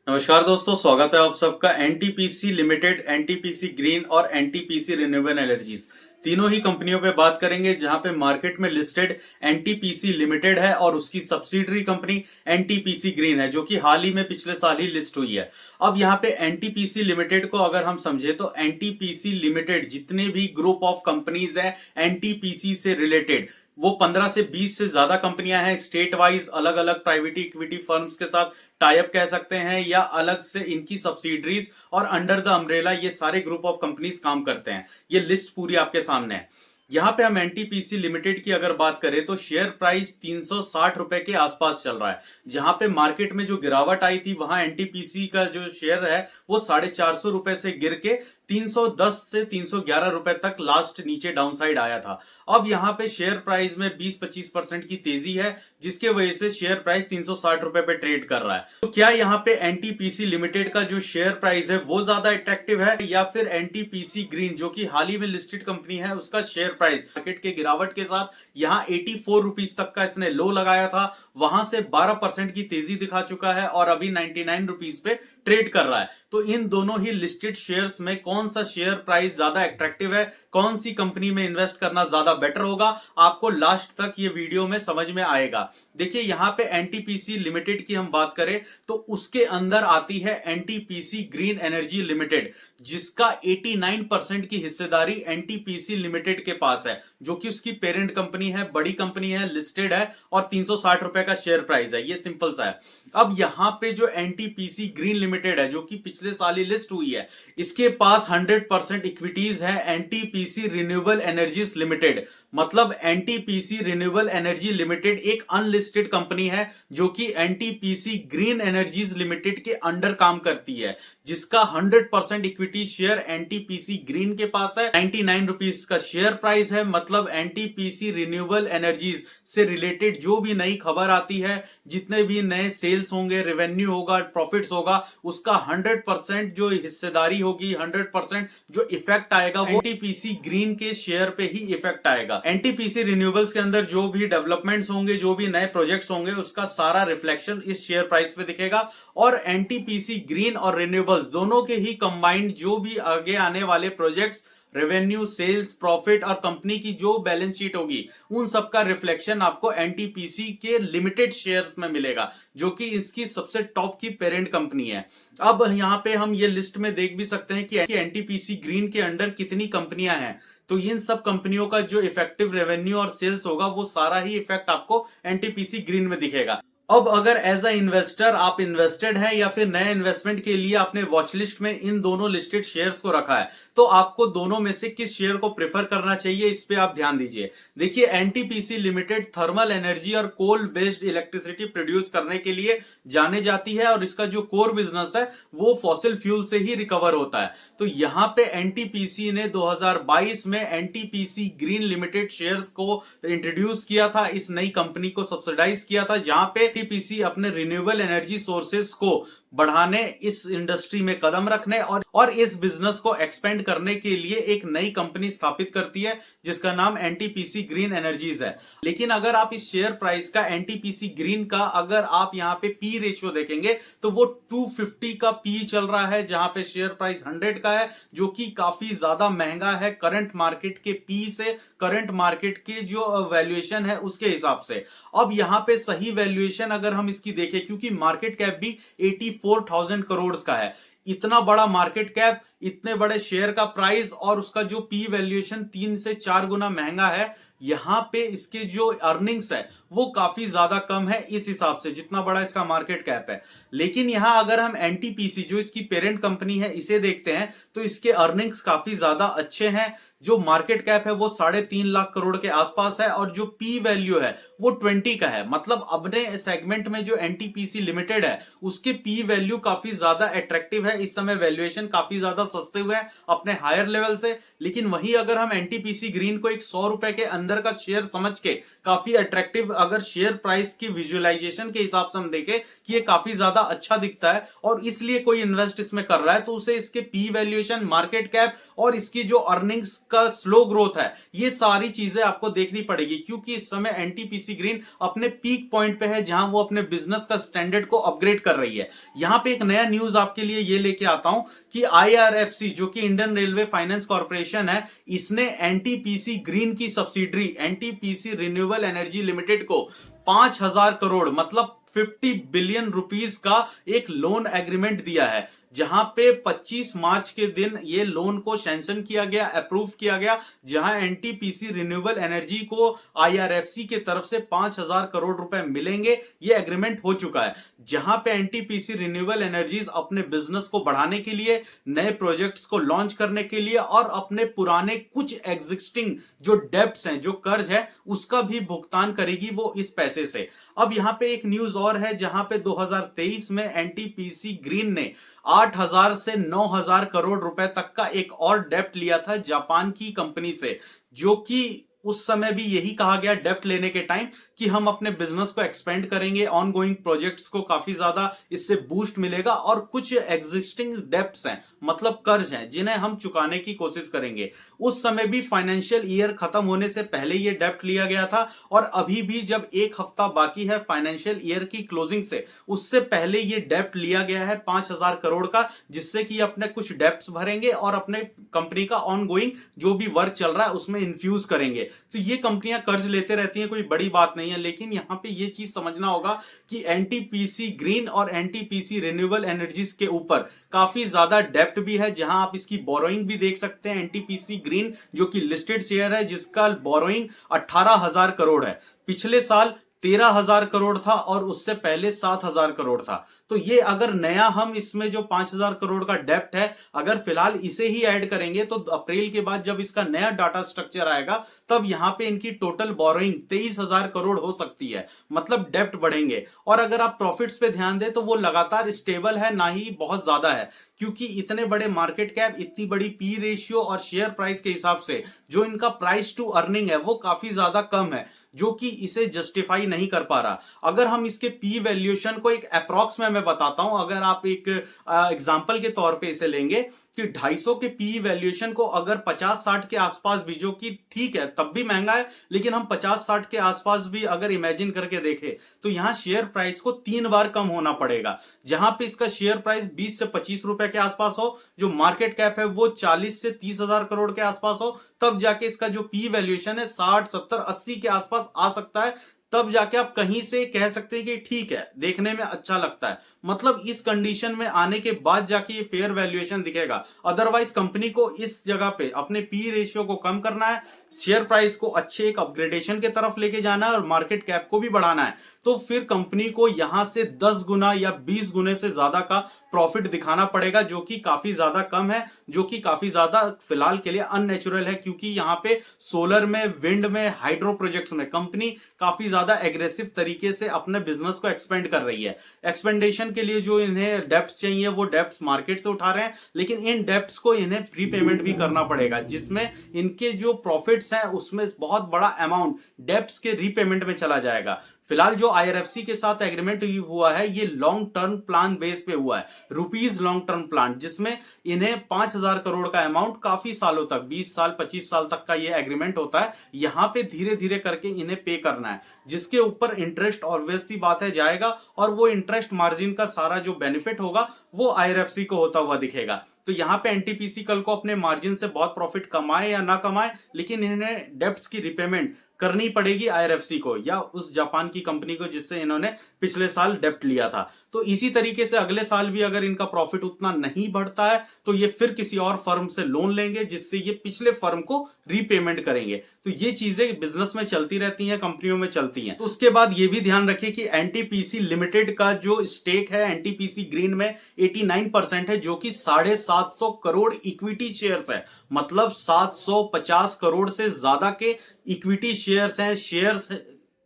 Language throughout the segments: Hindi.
नमस्कार दोस्तों, स्वागत है आप सबका। एनटीपीसी लिमिटेड, एनटीपीसी ग्रीन और एनटीपीसी रिन्यूएबल एनर्जीज तीनों ही कंपनियों पे बात करेंगे, जहां पे मार्केट में लिस्टेड एनटीपीसी लिमिटेड है और उसकी सब्सिडरी कंपनी एनटीपीसी ग्रीन है, जो कि हाल ही में पिछले साल ही लिस्ट हुई है। अब यहाँ पे एनटीपीसी लिमिटेड को अगर हम समझे तो एनटीपीसी लिमिटेड जितने भी ग्रुप ऑफ कंपनीज है एनटीपीसी से रिलेटेड, वो 15 से 20 से ज्यादा कंपनियां हैं। स्टेट वाइज अलग अलग प्राइवेट इक्विटी फर्म्स के साथ टाइप कह सकते हैं, या अलग से इनकी सब्सिडरीज और अंडर द अम्ब्रेला ये सारे ग्रुप ऑफ कंपनीज काम करते हैं। ये लिस्ट पूरी आपके सामने है। यहां पे हम एनटीपीसी लिमिटेड की अगर बात करें तो शेयर प्राइस 360 रुपए के आसपास चल रहा है। जहां पे मार्केट में जो गिरावट आई थी, वहां एनटीपीसी का जो शेयर है वो 450 रुपए से गिर के 310 से 311 रुपए तक लास्ट नीचे डाउनसाइड आया था। अब यहां पे शेयर प्राइस में 20-25% की तेजी है, जिसके वजह से शेयर प्राइस 360 रुपए पे ट्रेड कर रहा है। तो क्या यहां पे एनटीपीसी लिमिटेड का जो शेयर प्राइस है वो ज्यादा अट्रैक्टिव है, या फिर एनटीपीसी ग्रीन जो कि हाल ही में लिस्टेड कंपनी है उसका शेयर प्राइस मार्केट के गिरावट के साथ यहां 84 रुपीज तक का इसने लो लगाया था, वहां से 12% की तेजी दिखा चुका है और अभी 99 रुपीज पे ट्रेड कर रहा है। तो इन दोनों ही लिस्टेड शेयर्स में कौन सा शेयर प्राइस ज्यादा अट्रैक्टिव है, कौन सी कंपनी में इन्वेस्ट करना ज्यादा बेटर होगा, आपको लास्ट तक ये वीडियो में समझ में आएगा। देखिए, यहां पे एनटीपीसी लिमिटेड की हम बात करें तो उसके अंदर आती है एनटीपीसी ग्रीन एनर्जी लिमिटेड, जिसका 89% की हिस्सेदारी एनटीपीसी लिमिटेड के पास है, जो कि उसकी पेरेंट कंपनी है, बड़ी कंपनी है, लिस्टेड है और 360 रुपए का शेयर प्राइस है। ये सिंपल सा है। अब यहां पे जो एनटीपीसी ग्रीन लिमिटेड है, जो कि पिछले साल ही लिस्ट हुई है, इसके पास 100% इक्विटीज है एनटीपीसी रिन्यूएबल एनर्जीज लिमिटेड। मतलब एनटीपीसी रिन्यूएबल एनर्जी लिमिटेड एक अनलिस्टेड कंपनी है, जो कि एनटीपीसी ग्रीन एनर्जीज लिमिटेड के अंडर काम करती है, जिसका 100% इक्विटी शेयर एनटीपीसी ग्रीन के पास है। 99 रुपीज का शेयर प्राइस है। मतलब एनटीपीसी रिन्यूएबल एनर्जीज से रिलेटेड जो भी नई खबर आती है, जितने भी नए सेल्स होंगे, रेवेन्यू होगा, प्रॉफिट्स होगा, उसका 100% जो हिस्सेदारी होगी, 100% जो इफेक्ट आएगा वो एनटीपीसी ग्रीन के शेयर पे ही इफेक्ट आएगा। एनटीपीसी रिन्यूएबल्स के अंदर जो भी डेवलपमेंट्स होंगे, जो भी नए प्रोजेक्ट्स होंगे, उसका सारा रिफ्लेक्शन इस शेयर प्राइस पे दिखेगा। और एनटीपीसी ग्रीन और रिन्यूएबल्स दोनों के ही कंबाइंड जो भी आगे आने वाले प्रोजेक्ट्स, रेवेन्यू, सेल्स, प्रॉफिट और कंपनी की जो बैलेंस शीट होगी, उन सब का रिफ्लेक्शन आपको एनटीपीसी के लिमिटेड शेयर्स में मिलेगा, जो कि इसकी सबसे टॉप की पेरेंट कंपनी है। अब यहां पे हम ये लिस्ट में देख भी सकते हैं कि एनटीपीसी ग्रीन के अंडर कितनी कंपनियां हैं। तो इन सब कंपनियों का जो इफेक्टिव रेवेन्यू और सेल्स होगा, वो सारा ही इफेक्ट आपको एनटीपीसी ग्रीन में दिखेगा। अब अगर एज अ इन्वेस्टर आप इन्वेस्टेड है, या फिर नए इन्वेस्टमेंट के लिए आपने वॉच लिस्ट में इन दोनों लिस्टेड शेयर्स को रखा है, तो आपको दोनों में से किस शेयर को प्रेफर करना चाहिए, इस पे आप ध्यान दीजिए। देखिए, एनटीपीसी लिमिटेड थर्मल एनर्जी और कोल बेस्ड इलेक्ट्रिसिटी प्रोड्यूस करने के लिए जाने जाती है, और इसका जो कोर बिजनेस है वो फॉसिल फ्यूल से ही रिकवर होता है। तो यहां पे एनटीपीसी ने 2022 में एनटीपीसी ग्रीन लिमिटेड शेयर्स को इंट्रोड्यूस किया था, इस नई कंपनी को सब्सिडाइज किया था, जहां पे एनटीपीसी अपने रिन्यूएबल एनर्जी सोर्सेस को बढ़ाने, इस इंडस्ट्री में कदम रखने और इस बिजनेस को एक्सपेंड करने के लिए एक नई कंपनी स्थापित करती है, जिसका नाम एनटीपीसी ग्रीन एनर्जीज है। लेकिन अगर आप इस शेयर प्राइस का, एनटीपीसी ग्रीन का, अगर आप यहां पे पी रेशियो देखेंगे तो वो 250 का पी चल रहा है, जहां पे शेयर प्राइस 100 का है, जो कि काफी ज्यादा महंगा है करंट मार्केट के पी से, करंट मार्केट के जो वैल्यूएशन है उसके हिसाब से। अब यहां पे सही वैल्यूएशन अगर हम इसकी देखें, क्योंकि मार्केट कैप भी 84,000 करोड़ का है, इतना बड़ा मार्केट कैप, इतने बड़े शेयर का प्राइस, और उसका जो पी वैल्यूएशन 3 से 4 गुना महंगा है, यहां पे इसके जो अर्निंग्स है वो काफी ज्यादा कम है इस हिसाब से, जितना बड़ा इसका मार्केट कैप है। लेकिन यहां अगर हम एनटीपीसी जो इसकी पेरेंट कंपनी है इसे देखते हैं, तो इसके अर्निंग्स काफी ज्यादा अच्छे हैं। जो मार्केट कैप है वो 3.5 लाख करोड़ के आसपास है, और जो पी वैल्यू है वो 20 का है। मतलब अपने सेगमेंट में जो एनटीपीसी लिमिटेड है उसके पी वैल्यू काफी ज्यादा अट्रैक्टिव है। इस समय वैल्यूएशन काफी ज्यादा ज्यादा सस्ते हुए हैं अपने हायर लेवल से। लेकिन वहीं अगर हम एनटीपीसी ग्रीन को एक 100 रुपए के अंदर का शेयर समझ के काफी अट्रैक्टिव अगर शेयर प्राइस की विजुअलाइजेशन के हिसाब से हम देखें कि ये काफी ज्यादा अच्छा दिखता है और इसलिए कोई इन्वेस्ट इसमें कर रहा है, तो उसे इसके पी वैल्यूएशन, मार्केट कैप और इसकी जो अर्निंग्स का स्लो ग्रोथ है, ये सारी चीजें आपको देखनी पड़ेगी। क्योंकि इस समय एनटीपीसी ग्रीन अपने पीक पॉइंट पे है जहां वो अपने बिजनेस का स्टैंडर्ड को अपग्रेड कर रही है। यहां पे एक नया न्यूज आपके लिए ये लेके आता हूं कि आईआरएफसी जो कि इंडियन रेलवे फाइनेंस कॉर्पोरेशन है, इसने एनटीपीसी ग्रीन की subsidiary NTPC renewable energy limited को 5,000 करोड़ मतलब 50 बिलियन रुपीस का एक लोन एग्रीमेंट दिया है, जहां पे 25 मार्च के दिन ये लोन को सैंक्शन किया गया, अप्रूव किया गया, जहां एनटीपीसी रिन्यूएबल एनर्जी को आईआरएफसी के तरफ से 5,000 करोड़ रुपए मिलेंगे। ये एग्रीमेंट हो चुका है, जहां पे एनटीपीसी रिन्यूएबल एनर्जीज अपने बिजनेस को बढ़ाने के लिए, नए प्रोजेक्ट्स को लॉन्च करने के लिए और अपने पुराने कुछ एग्जिस्टिंग जो डेब्ट्स हैं, जो कर्ज है, उसका भी भुगतान करेगी वो इस पैसे से। अब यहां पे एक न्यूज और है जहां पे 2023 में एनटीपीसी ग्रीन ने 8,000 से 9,000 करोड़ रुपए तक का एक और डेप्ट लिया था जापान की कंपनी से, जो कि उस समय भी यही कहा गया डेप्ट लेने के टाइम कि हम अपने बिजनेस को एक्सपेंड करेंगे, ऑन गोइंग प्रोजेक्ट्स को काफी ज्यादा इससे बूस्ट मिलेगा और कुछ एग्जिस्टिंग डेप्ट्स हैं मतलब कर्ज हैं जिन्हें हम चुकाने की कोशिश करेंगे। उस समय भी फाइनेंशियल ईयर खत्म होने से पहले ये डेप्ट लिया गया था और अभी भी जब एक हफ्ता बाकी है फाइनेंशियल ईयर की क्लोजिंग से, उससे पहले ये डेप्ट लिया गया है 5,000 करोड़ का, जिससे कि अपने कुछ डेप्ट्स भरेंगे और अपने कंपनी का ऑन गोइंग जो भी वर्क चल रहा है उसमें इन्फ्यूज करेंगे। तो ये कंपनियां कर्ज लेते रहती हैं, कोई बड़ी बात नहीं है। लेकिन यहां पे ये चीज समझना होगा कि एनटीपीसी ग्रीन और एनटीपीसी रिन्यूएबल एनर्जीज के ऊपर काफी ज्यादा डेप्ट भी है, जहां आप इसकी बोरोइंग भी देख सकते हैं। एनटीपीसी ग्रीन जो कि लिस्टेड शेयर है, जिसका बोरोइंग 18,000 करोड़ है, पिछले साल 13,000 करोड़ था और उससे पहले 7,000 करोड़ था। तो ये अगर नया हम इसमें जो 5,000 करोड़ का डेप्ट है, अगर फिलहाल इसे ही ऐड करेंगे तो अप्रैल के बाद जब इसका नया डाटा स्ट्रक्चर आएगा तब यहां पे इनकी टोटल बोरोइंग 23,000 करोड़ हो सकती है, मतलब डेप्ट बढ़ेंगे। और अगर आप प्रॉफिट्स पे ध्यान दें तो वो लगातार स्टेबल है, ना ही बहुत ज्यादा है, क्योंकि इतने बड़े मार्केट कैप, इतनी बड़ी पी रेशियो और शेयर प्राइस के हिसाब से जो इनका प्राइस टू अर्निंग है वो काफी ज्यादा कम है, जो कि इसे जस्टिफाई नहीं कर पा रहा। अगर हम इसके पी वैल्यूएशन को एक अप्रॉक्स में मैं बताता हूं, अगर आप एक एग्जांपल के तौर पे इसे लेंगे कि 250 के पी वैल्यूएशन को अगर 50-60 के आसपास भी, जो कि ठीक है तब भी महंगा है, लेकिन हम 50-60 के आसपास भी अगर इमेजिन करके देखें तो यहां शेयर प्राइस को 3 बार कम होना पड़ेगा, जहां पे इसका शेयर प्राइस 20 से 25 रुपए के आसपास हो, जो मार्केट कैप है वो 40 से 30,000 करोड़ के आसपास हो, तब जाके इसका जो पी वैल्यूएशन है 60, 70, 80 के आसपास आ सकता है। तब जाके आप कहीं से कह सकते हैं कि ठीक है, देखने में अच्छा लगता है, मतलब इस कंडीशन में आने के बाद जाके ये फेयर वैल्यूएशन दिखेगा। अदरवाइज कंपनी को इस जगह पे अपने पी रेशियो को कम करना है, शेयर प्राइस को अच्छे एक अपग्रेडेशन के तरफ लेके जाना है और मार्केट कैप को भी बढ़ाना है, तो फिर कंपनी को यहां से 10 गुना या 20 गुने से ज्यादा का प्रॉफिट दिखाना पड़ेगा, जो कि काफी ज्यादा कम है, जो कि काफी ज्यादा फिलहाल के लिए अननेचुरल है। क्योंकि यहां पे सोलर में, विंड में, हाइड्रो प्रोजेक्ट्स में कंपनी काफी ज्यादा एग्रेसिव तरीके से अपने बिजनेस को एक्सपेंड कर रही है। एक्सपेंडेशन के लिए जो इन्हें डेप्ट चाहिए वो डेप्ट मार्केट से उठा रहे हैं, लेकिन इन डेप्ट को इन्हें प्री पेमेंट भी करना पड़ेगा, जिसमें इनके जो प्रॉफिट्स हैं उसमें बहुत बड़ा अमाउंट डेप्ट के रीपेमेंट में चला जाएगा। फिलहाल जो आईआरएफसी के साथ एग्रीमेंट हुआ है ये लॉन्ग टर्म प्लान बेस पे हुआ है, रुपीज लॉन्ग टर्म प्लान, जिसमें इन्हें 5,000 करोड़ का अमाउंट काफी सालों तक, 20 साल 25 साल तक का ये एग्रीमेंट होता है, यहां पे धीरे धीरे करके इन्हें पे करना है, जिसके ऊपर इंटरेस्ट ऑब्वियस सी बात है जाएगा और वो इंटरेस्ट मार्जिन का सारा जो बेनिफिट होगा वो आईआरएफसी को होता हुआ दिखेगा। तो यहां पे एनटीपीसी कल को अपने मार्जिन से बहुत प्रॉफिट कमाए या ना कमाए, लेकिन इन्हें डेब्ट्स की रिपेमेंट करनी पड़ेगी आईआरएफसी को या उस जापान की कंपनी को जिससे इन्होंने पिछले साल डेब्ट लिया था। तो इसी तरीके से अगले साल भी अगर इनका प्रॉफिट उतना नहीं बढ़ता है तो ये फिर किसी और फर्म से लोन लेंगे, जिससे ये पिछले फर्म को रीपेमेंट करेंगे। तो ये चीजें बिजनेस में चलती रहती हैं, कंपनियों में चलती हैं। तो उसके बाद ये भी ध्यान रखिए कि एनटीपीसी लिमिटेड का जो स्टेक है एनटीपीसी ग्रीन में 89% है, जो कि 750 करोड़ इक्विटी शेयर्स है, मतलब 750 करोड़ से ज्यादा के इक्विटी शेयर्स हैं, शेयर्स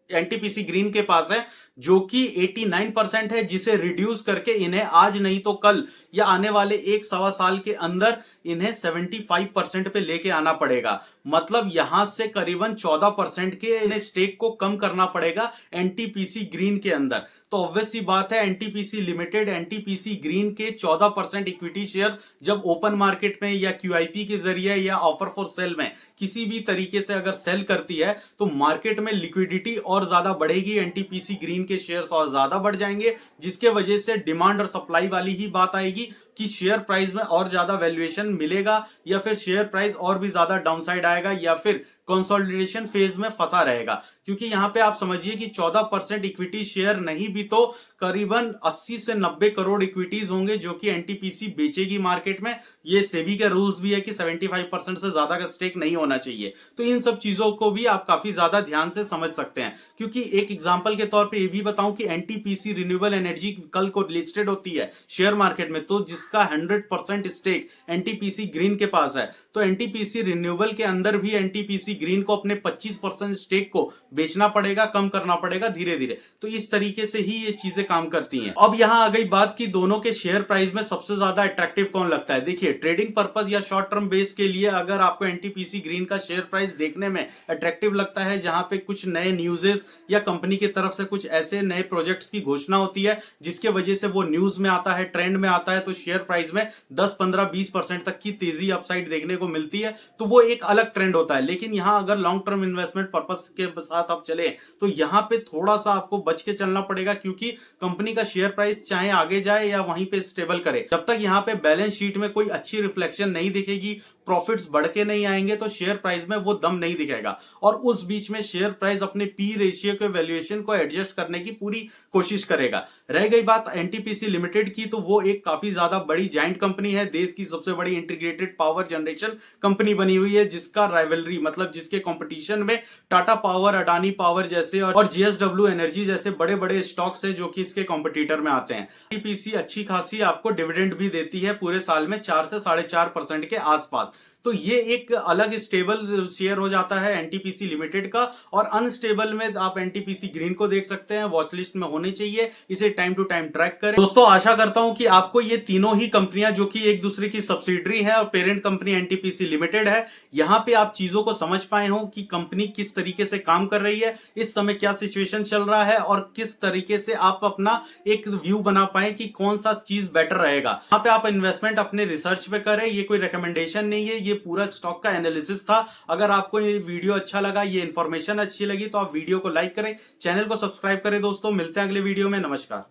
एनटीपीसी ग्रीन के पास है, जो कि 89% है, जिसे रिड्यूस करके इन्हें आज नहीं तो कल या आने वाले एक सवा साल के अंदर इन्हें 75% पे लेके आना पड़ेगा। मतलब यहां से करीबन 14% के इन्हें स्टेक को कम करना पड़ेगा एनटीपीसी ग्रीन के अंदर। तो ऑब्वियस सी बात है, एनटीपीसी लिमिटेड एनटीपीसी ग्रीन के 14% इक्विटी शेयर जब ओपन मार्केट में या क्यूआईपी के जरिए या ऑफर फॉर सेल में किसी भी तरीके से अगर सेल करती है तो मार्केट में लिक्विडिटी और ज्यादा बढ़ेगी, एनटीपीसी ग्रीन के शेयर्स और ज्यादा बढ़ जाएंगे, जिसके वजह से डिमांड और सप्लाई वाली ही बात आएगी कि शेयर प्राइस में और ज्यादा वैल्यूएशन मिलेगा या फिर शेयर प्राइस और भी ज्यादा डाउनसाइड आएगा या फिर कंसोलिडेशन फेज में फंसा रहेगा। क्योंकि यहां पे आप समझिए कि 14% इक्विटी शेयर नहीं भी तो करीबन 80 से 90 करोड़ इक्विटीज होंगे जो कि एनटीपीसी बेचेगी मार्केट में। ये सेबी के रूल्स भी है कि 75% से ज्यादा का स्टेक नहीं होना चाहिए। तो इन सब चीजों को भी आप काफी ज्यादा ध्यान से समझ सकते हैं। क्योंकि एक एग्जांपल के तौर पे ये भी बताऊं कि एनटीपीसी रिन्यूएबल एनर्जी कल को लिस्टेड होती है शेयर मार्केट में, तो जिसका 100% स्टेक एनटीपीसी ग्रीन के पास है, तो एनटीपीसी रिन्यूएबल के अंदर भी एनटीपीसी ग्रीन को अपने 25% स्टेक को बेचना पड़ेगा, कम करना पड़ेगा धीरे धीरे। तो इस तरीके से ही ये चीजें काम करती हैं। अब यहां आ गई बात कि दोनों के शेयर प्राइस में सबसे ज्यादा अट्रैक्टिव कौन लगता है। देखिए, ट्रेडिंग पर्पस या शॉर्ट टर्म बेस के लिए अगर आपको एनटीपीसी ग्रीन का शेयर प्राइस देखने में अट्रैक्टिव लगता है, जहां पे कुछ नए न्यूजेस या कंपनी की तरफ से कुछ ऐसे नए प्रोजेक्ट्स की घोषणा होती है जिसके वजह से वो न्यूज में आता है, ट्रेंड में आता है, तो शेयर प्राइस में 10, 15, 20% तक की तेजी अपसाइड देखने को मिलती है, तो वो एक अलग ट्रेंड होता है। लेकिन यहां अगर लॉन्ग टर्म इन्वेस्टमेंट पर्पस के साथ आप चले तो यहां पे थोड़ा सा आपको बच के चलना पड़ेगा, क्योंकि कंपनी का शेयर प्राइस चाहे आगे जाए या वहीं पे स्टेबल करे, जब तक यहां पे बैलेंस शीट में कोई अच्छी रिफ्लेक्शन नहीं दिखेगी, प्रॉफिट्स बढ़ के नहीं आएंगे, तो शेयर प्राइस में वो दम नहीं दिखेगा। और उस बीच में शेयर प्राइस अपने पी रेशियो के वैल्यूएशन को एडजस्ट करने की पूरी कोशिश करेगा। रह गई बात एनटीपीसी लिमिटेड की, तो वो एक काफी ज्यादा बड़ी जाइंट कंपनी है, देश की सबसे बड़ी इंटीग्रेटेड पावर जनरेशन कंपनी बनी हुई है, जिसका राइवलरी मतलब जिसके कंपटीशन में टाटा पावर, अडानी पावर जैसे और जेएसडब्ल्यू एनर्जी जैसे बड़े बड़े स्टॉक्स है जो कि इसके कॉम्पिटिटर में आते हैं। एनटीपीसी अच्छी खासी आपको डिविडेंड भी देती है पूरे साल में 4 से 4.5% के आसपास। तो ये एक अलग स्टेबल शेयर हो जाता है एनटीपीसी लिमिटेड का। और अनस्टेबल में आप एनटीपीसी ग्रीन को देख सकते हैं, वॉच लिस्ट में होनी चाहिए, इसे टाइम टू टाइम ट्रैक करें। दोस्तों, आशा करता हूं कि आपको ये तीनों ही कंपनियां जो कि एक दूसरे की सब्सिडरी है और पेरेंट कंपनी एनटीपीसी लिमिटेड है, यहां पे आप चीजों को समझ पाए हो कि कंपनी किस तरीके से काम कर रही है, इस समय क्या सिचुएशन चल रहा है और किस तरीके से आप अपना एक व्यू बना पाए कि कौन सा चीज बेटर रहेगा। यहाँ पे आप इन्वेस्टमेंट अपने रिसर्च पे करें, ये कोई रिकमेंडेशन नहीं है, ये पूरा स्टॉक का एनालिसिस था। अगर आपको ये वीडियो अच्छा लगा, ये इन्फॉर्मेशन अच्छी लगी, तो आप वीडियो को लाइक करें, चैनल को सब्सक्राइब करें। दोस्तों, मिलते हैं अगले वीडियो में। नमस्कार।